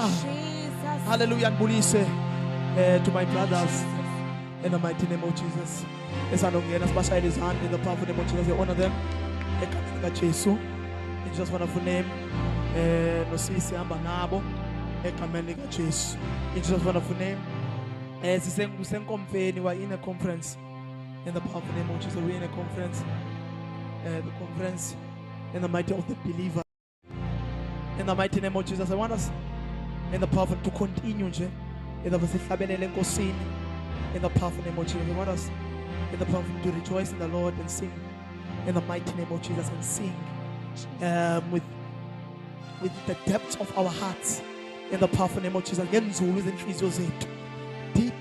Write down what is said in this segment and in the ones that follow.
Hallelujah. Jesus. Hallelujah. And Bulise, to my brothers, in the mighty name of Jesus. Let's hand his hand in the powerful name of Jesus. We honor them. In Jesus' wonderful name. No sisi amba nabo. In Jesus' wonderful name. We're in a conference. In the powerful name of Jesus. We're in a conference. The conference in the mighty of the believer. In the mighty name of Jesus. I want us in the powerful to continue. In the powerful name of Jesus. I want us in the powerful to rejoice in the Lord and sing in the mighty name of Jesus, and sing with the depths of our hearts in the powerful name of Jesus. Deep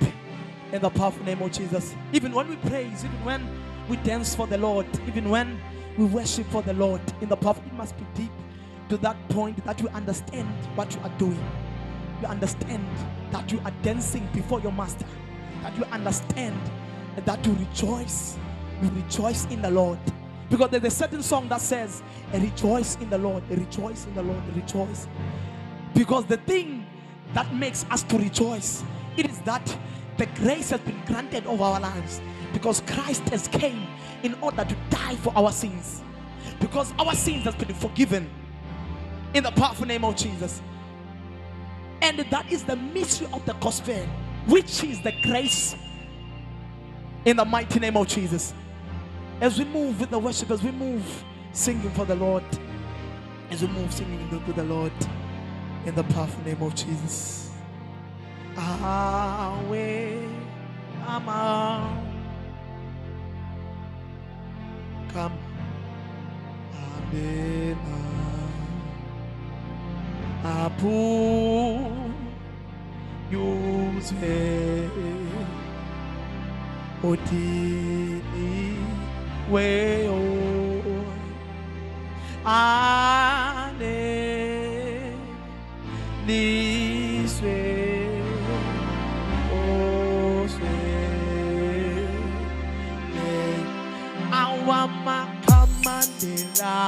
in the powerful name of Jesus. Even when we praise, even when we dance for the Lord, even when we worship for the Lord in the powerful, it must be deep to that point that you understand what you are doing. You understand that you are dancing before your master, that you understand that you rejoice in the Lord. Because there's a certain song that says, rejoice in the Lord, rejoice in the Lord, rejoice. Because the thing that makes us to rejoice, it is that the grace has been granted over our lives. Because Christ has came in order to die for our sins. Because our sins has been forgiven in the powerful name of Jesus. And that is the mystery of the gospel, which is the grace in the mighty name of Jesus. As we move with the worship, as we move singing for the Lord, as we move singing to the Lord in the powerful name of Jesus. Away, come, amen. Apu, use Otini way ane this way oh say our makamandela